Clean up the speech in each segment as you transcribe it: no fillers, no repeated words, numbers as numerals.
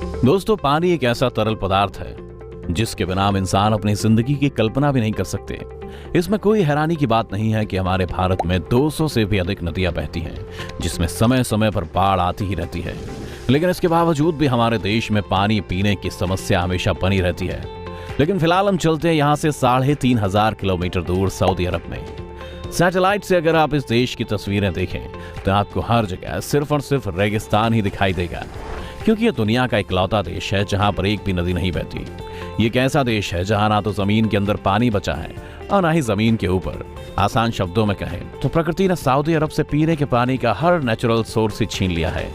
दोस्तों, पानी एक ऐसा तरल पदार्थ है जिसके बिना हम इंसान अपनी जिंदगी की कल्पना भी नहीं कर सकते। इसमें कोई हैरानी की बात नहीं है कि हमारे भारत में 200 से भी अधिक नदियां बहती हैं, जिसमें समय समय पर बाढ़ आती ही रहती है। लेकिन इसके बावजूद भी हमारे देश में पानी पीने की समस्या हमेशा बनी रहती है। लेकिन फिलहाल हम चलते हैं यहाँ से 3,500 किलोमीटर दूर सऊदी अरब में। सैटेलाइट से अगर आप इस देश की तस्वीरें देखें तो आपको हर जगह सिर्फ और सिर्फ रेगिस्तान ही दिखाई देगा, क्योंकि यह दुनिया का इकलौता देश है जहां पर एक भी नदी नहीं बहती। ये एक ऐसा देश है जहां ना तो जमीन के अंदर पानी बचा है और ना ही जमीन के ऊपर। आसान शब्दों में कहें तो प्रकृति ने सऊदी अरब से पीने के पानी का हर नेचुरल सोर्स ही छीन लिया है।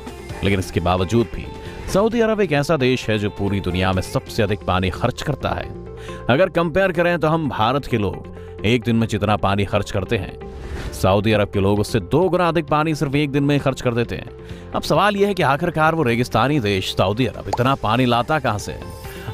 लेकिन इसके बावजूद भी सऊदी अरब एक ऐसा देश है जो पूरी दुनिया में सबसे अधिक पानी खर्च करता है। अगर कंपेयर करें तो हम भारत के लोग एक दिन में जितना पानी खर्च करते हैं, सऊदी अरब के लोग उससे 2 गुना अधिक पानी सिर्फ एक दिन में खर्च कर देते हैं। अब सवाल यह है कि आखिरकार वो रेगिस्तानी देश सऊदी अरब इतना पानी लाता कहां से?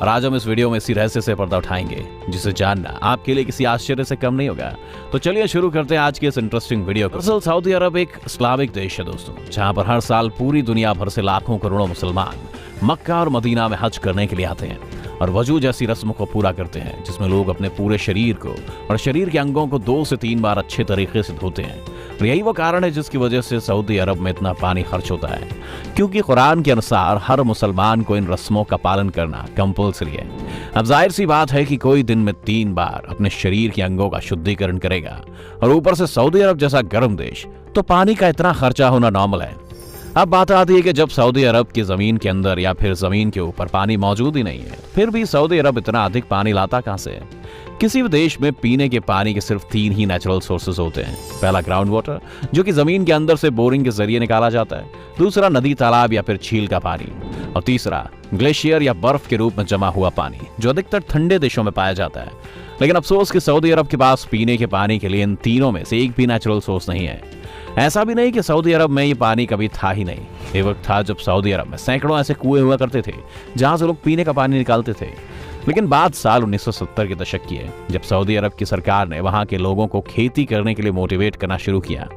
और आज हम इस वीडियो में इसी रहस्य से पर्दा उठाएंगे, जिसे जानना आपके लिए किसी आश्चर्य से कम नहीं होगा। तो चलिए शुरू करते हैं आज की इस इंटरेस्टिंग वीडियो को। दरअसल सऊदी अरब एक इस्लामिक देश है दोस्तों, जहां पर हर साल पूरी दुनिया भर से लाखों करोड़ों मुसलमान मक्का और मदीना में हज करने के लिए आते हैं और वजू जैसी रस्म को पूरा करते हैं, जिसमें लोग अपने पूरे शरीर को और शरीर के अंगों को 2 से 3 बार अच्छे तरीके से धोते हैं। और यही वो कारण है जिसकी वजह से सऊदी अरब में इतना पानी खर्च होता है, क्योंकि कुरान के अनुसार हर मुसलमान को इन रस्मों का पालन करना कंपल्सरी है। अब जाहिर सी बात है कि कोई दिन में 3 बार अपने शरीर के अंगों का शुद्धिकरण करेगा, और ऊपर से सऊदी अरब जैसा गर्म देश, तो पानी का इतना खर्चा होना नॉर्मल है। अब बात आती है कि जब सऊदी अरब की जमीन के अंदर या फिर जमीन के ऊपर पानी मौजूद ही नहीं है, फिर भी सऊदी अरब इतना अधिक पानी लाता कहां से? किसी भी देश में पीने के पानी के सिर्फ 3 ही नेचुरल सोर्सेज होते हैं। पहला ग्राउंड वाटर, जो कि जमीन के अंदर से बोरिंग के जरिए निकाला जाता है। दूसरा नदी, तालाब या फिर झील का पानी। और तीसरा ग्लेशियर या बर्फ के रूप में जमा हुआ पानी, जो अधिकतर ठंडे देशों में पाया जाता है। लेकिन अफसोस कि सऊदी अरब के पास पीने के पानी के लिए इन तीनों में से एक भी नेचुरल सोर्स नहीं है। ऐसा भी नहीं कि सऊदी अरब में ये पानी कभी था ही नहीं। एक वक्त था जब सऊदी अरब में सैकड़ों ऐसे कुएं हुआ करते थे जहां से लोग पीने का पानी निकालते थे। लेकिन बात साल 1970 के दशक की है, जब सऊदी अरब की सरकार ने वहां के लोगों को खेती करने के लिए मोटिवेट करना शुरू किया।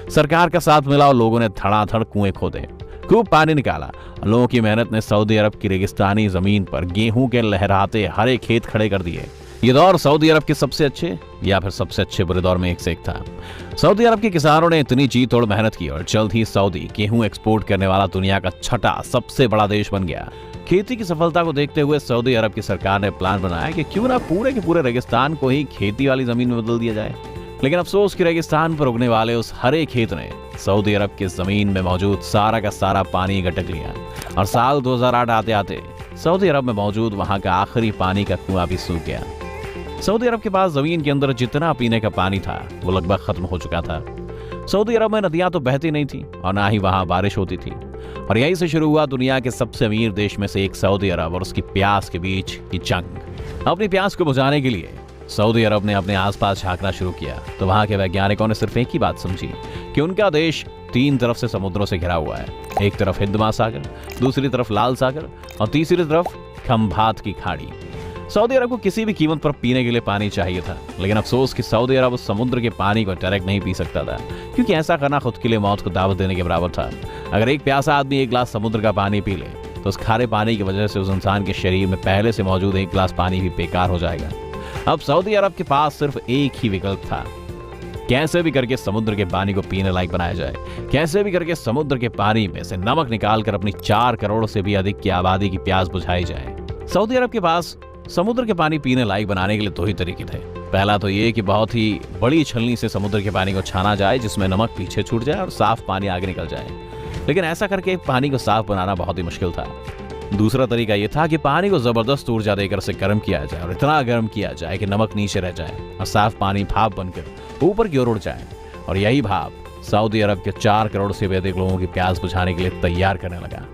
सरकार का साथ मिला और लोगों ने धड़ाधड़ कुएं खोदे, खूब पानी निकाला। लोगों की मेहनत ने सऊदी अरब की रेगिस्तानी जमीन पर गेहूं के लहराते हरे खेत खड़े कर दिए। ये दौर सऊदी अरब के सबसे अच्छे या फिर सबसे अच्छे बुरे दौर में एक से एक था। सऊदी अरब के किसानों ने इतनी जी तोड़ मेहनत की और जल्द ही सऊदी गेहूं एक्सपोर्ट करने वाला दुनिया का 6ठा सबसे बड़ा देश बन गया। खेती की सफलता को देखते हुए सऊदी अरब की सरकार ने प्लान बनाया कि क्यों ना पूरे के पूरे रेगिस्तान को ही खेती वाली जमीन में बदल दिया जाए। लेकिन अफसोस कि रेगिस्तान पर उगने वाले उस हरे खेत ने सऊदी अरब की जमीन में मौजूद सारा का सारा पानी गटक लिया, और साल 2008 आते आते सऊदी अरब में मौजूद वहां का आखिरी पानी का कुआं भी सूख गया। सऊदी अरब के पास जमीन के अंदर जितना पीने का पानी था वो लगभग खत्म हो चुका था। सऊदी अरब में नदियां तो बहती नहीं थी और ना ही वहां बारिश होती थी, और यहीं से शुरू हुआ दुनिया के सबसे अमीर देश में से एक सऊदी अरब और उसकी प्यास के बीच की जंग। अपनी प्यास को बुझाने के लिए सऊदी अरब ने अपने आसपास झांकना शुरू किया, तो वहां के वैज्ञानिकों ने सिर्फ एक ही बात समझी कि उनका देश 3 तरफ से समुद्रों से घिरा हुआ है। एक तरफ हिंद महासागर, दूसरी तरफ लाल सागर और तीसरी तरफ खंभात की खाड़ी। सऊदी अरब को किसी भी कीमत पर पीने के लिए पानी चाहिए था, लेकिन अफसोस कि सऊदी अरब उस समुद्र के पानी को डायरेक्ट नहीं पी सकता था, क्योंकि ऐसा करना खुद के लिए मौत को दावत देने के बराबर था। अगर एक प्यासा आदमी 1 गिलास समुद्र का पानी पी ले तो उस खारे पानी की वजह से उस इंसान के शरीर में पहले से मौजूद 1 गिलास पानी भी बेकार हो जाएगा। अब सऊदी अरब के पास सिर्फ एक ही विकल्प था, कैसे भी करके समुद्र के पानी को पीने लायक बनाया जाए, कैसे भी करके समुद्र के पानी में से नमक निकालकर अपनी 4 करोड़ से भी अधिक की आबादी की प्यास बुझाई जाए। सऊदी अरब के पास समुद्र के पानी पीने लायक बनाने के लिए 2 ही तरीके थे। पहला तो ये कि बहुत ही बड़ी छलनी से समुद्र के पानी को छाना जाए, जिसमें नमक पीछे छूट जाए और साफ पानी आगे निकल जाए। लेकिन ऐसा करके पानी को साफ बनाना बहुत ही मुश्किल था। दूसरा तरीका यह था कि पानी को जबरदस्त ऊर्जा देकर से गर्म किया जाए, और इतना गर्म किया जाए कि नमक नीचे रह जाए और साफ पानी भाप बनकर ऊपर की ओर उड़ जाए। और यही भाप सऊदी अरब के 4 करोड़ से भी अधिक लोगों की प्यास बुझाने के लिए तैयार करने लगा।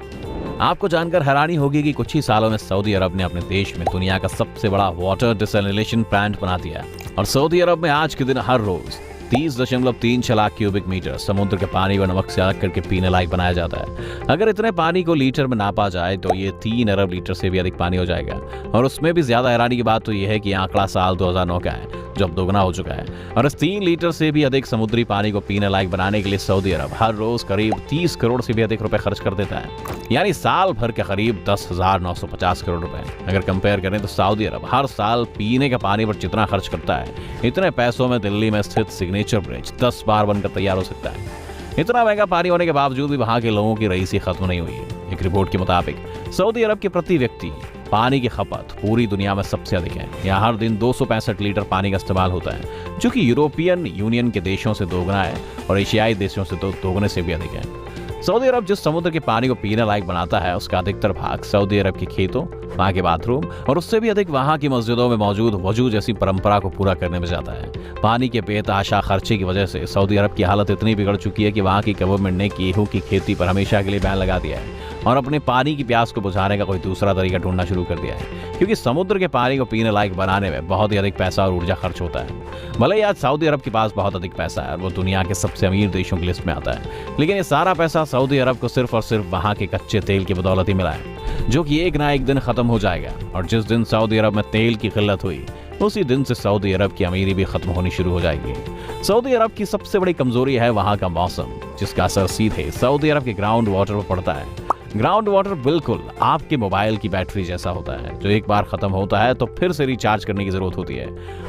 आपको जानकर हैरानी होगी कि कुछ ही सालों में सऊदी अरब ने अपने देश में दुनिया का सबसे बड़ा वाटर डिसैलिनेशन प्लांट बना दिया, और सऊदी अरब में आज के दिन हर रोज 30.36 लाख क्यूबिक मीटर समुद्र के पानी व नमक से अलग करके पीने लायक बनाया जाता है। अगर इतने पानी को लीटर में नापा जाए तो ये 3 अरब लीटर से भी अधिक पानी हो जाएगा। और उसमें भी ज्यादा हैरानी की बात तो यह है कि आंकड़ा साल 2009 का है, जो अब दोगुना हो चुका है। और इस 3 लीटर से भी अधिक समुद्री पानी को पीने लायक बनाने के लिए सऊदी अरब हर रोज करीब 30 करोड़ से भी अधिक रुपए खर्च कर देता है, यानी साल भर के करीब 10,950 करोड़ रुपए। अगर कंपेयर करें तो सऊदी अरब हर साल पीने के पानी पर जितना खर्च करता है, इतने पैसों में दिल्ली में स्थित सिग्नेचर ब्रिज 10 बार बनकर तैयार हो सकता है। इतना महंगा पानी होने के बावजूद भी वहां के लोगों की रईसी खत्म नहीं हुई है। एक रिपोर्ट के मुताबिक सऊदी अरब के प्रति व्यक्ति पानी की खपत पूरी दुनिया में सबसे अधिक है। यहाँ हर दिन 265 लीटर पानी का इस्तेमाल होता है, जो कि यूरोपियन यूनियन के देशों से दोगुना है और एशियाई देशों से तो दोगुने से भी अधिक है। सऊदी अरब जिस समुद्र के पानी को पीने लायक बनाता है, उसका अधिकतर भाग सऊदी अरब के खेतों, वहाँ के बाथरूम और उससे भी अधिक वहाँ की मस्जिदों में मौजूद वजू जैसी परंपरा को पूरा करने में जाता है। पानी के बेतहाशा खर्चे की वजह से सऊदी अरब की हालत इतनी बिगड़ चुकी है कि वहाँ की गवर्नमेंट ने गेहूं की खेती पर हमेशा के लिए बैन लगा दिया है और अपने पानी की प्यास को बुझाने का कोई दूसरा तरीका ढूंढना शुरू कर दिया है, क्योंकि समुद्र के पानी को पीने लायक बनाने में बहुत ही अधिक पैसा और ऊर्जा खर्च होता है। भले ही आज सऊदी अरब के पास बहुत अधिक पैसा है और वो दुनिया के सबसे अमीर देशों की लिस्ट में आता है, लेकिन ये सारा पैसा सऊदी अरब को सिर्फ और सिर्फ वहाँ के कच्चे तेल की बदौलत ही मिला है, जो कि एक ना एक दिन खत्म हो जाएगा। और जिस दिन सऊदी अरब में तेल की किल्लत हुई, उसी दिन से सऊदी अरब की अमीरी भी खत्म होनी शुरू हो जाएगी। सऊदी अरब की सबसे बड़ी कमजोरी है वहाँ का मौसम, जिसका असर सीधे सऊदी अरब के ग्राउंड वाटर पर पड़ता है। ग्राउंड वाटर बिल्कुल आपके मोबाइल की बैटरी जैसा होता है, जो एक बार खत्म होता है तो फिर से रिचार्ज करने की जरूरत होती है।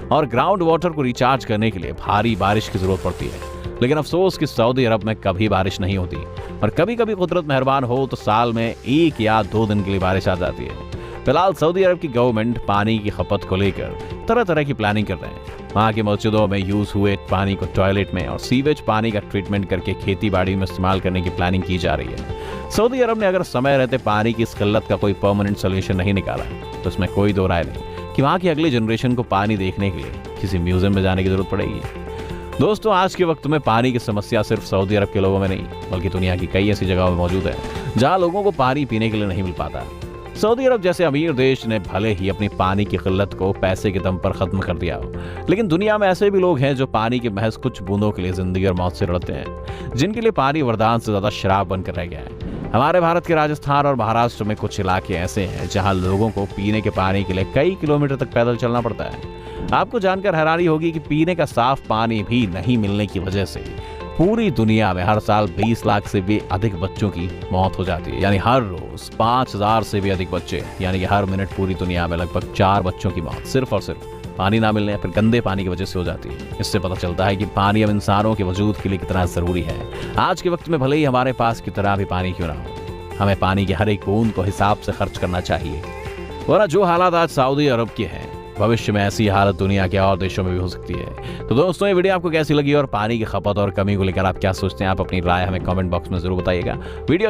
और ग्राउंड वाटर को रिचार्ज करने के लिए भारी बारिश की जरूरत पड़ती है, लेकिन अफसोस कि सऊदी अरब में कभी बारिश नहीं होती और कभी कभी कुदरत मेहरबान हो तो साल में 1 या 2 दिन के लिए बारिश आ जाती है। फिलहाल सऊदी अरब की गवर्नमेंट पानी की खपत को लेकर तरह तरह की प्लानिंग कर रहे हैं। वहाँ की मस्जिदों में यूज हुए पानी को टॉयलेट में और सीवेज पानी का ट्रीटमेंट करके खेती बाड़ी में इस्तेमाल करने की प्लानिंग की जा रही है। सऊदी अरब ने अगर समय रहते पानी की इस किल्लत का कोई परमानेंट सोल्यूशन नहीं निकाला तो इसमें कोई दो राय नहीं कि वहाँ की अगली जनरेशन को पानी देखने के लिए किसी म्यूजियम में जाने की जरूरत पड़ेगी। दोस्तों, आज के वक्त में पानी की समस्या सिर्फ सऊदी अरब के लोगों में नहीं, बल्कि दुनिया की कई ऐसी जगहों में मौजूद है जहां लोगों को पानी पीने के लिए नहीं मिल पाता। सऊदी अरब जैसे अमीर देश ने भले ही अपनी पानी की किल्लत को पैसे के दम पर खत्म कर दिया हो, लेकिन दुनिया में ऐसे भी लोग हैं जो पानी के महज कुछ बूंदों के लिए जिंदगी और मौत से लड़ते हैं, जिनके लिए पानी वरदान से ज्यादा शराब बनकर रह गया है। हमारे भारत के राजस्थान और महाराष्ट्र में कुछ इलाके ऐसे हैं जहां लोगों को पीने के पानी के लिए कई किलोमीटर तक पैदल चलना पड़ता है। आपको जानकर हैरानी होगी कि पीने का साफ पानी भी नहीं मिलने की वजह से पूरी दुनिया में हर साल 20 लाख से भी अधिक बच्चों की मौत हो जाती है, यानी हर रोज 5,000 से भी अधिक बच्चे, यानी कि हर मिनट पूरी दुनिया में लगभग 4 बच्चों की मौत सिर्फ और सिर्फ पानी ना मिलने या फिर गंदे पानी की वजह से हो जाती है। इससे पता चलता है कि पानी अब इंसानों के वजूद के लिए कितना जरूरी है। आज के वक्त में भले ही हमारे पास कितना भी पानी क्यों ना हो, हमें पानी की हर एक बूंद को हिसाब से खर्च करना चाहिए, वरना जो हालात आज सऊदी अरब के हैं, भविष्य में ऐसी हालत दुनिया के और देशों में भी हो सकती है। तो दोस्तों, ये वीडियो आपको कैसी लगी और पानी की खपत और कमी को लेकर आप क्या सोचते हैं, आप अपनी राय हमें कमेंट बॉक्स में जरूर बताइएगा। वीडियो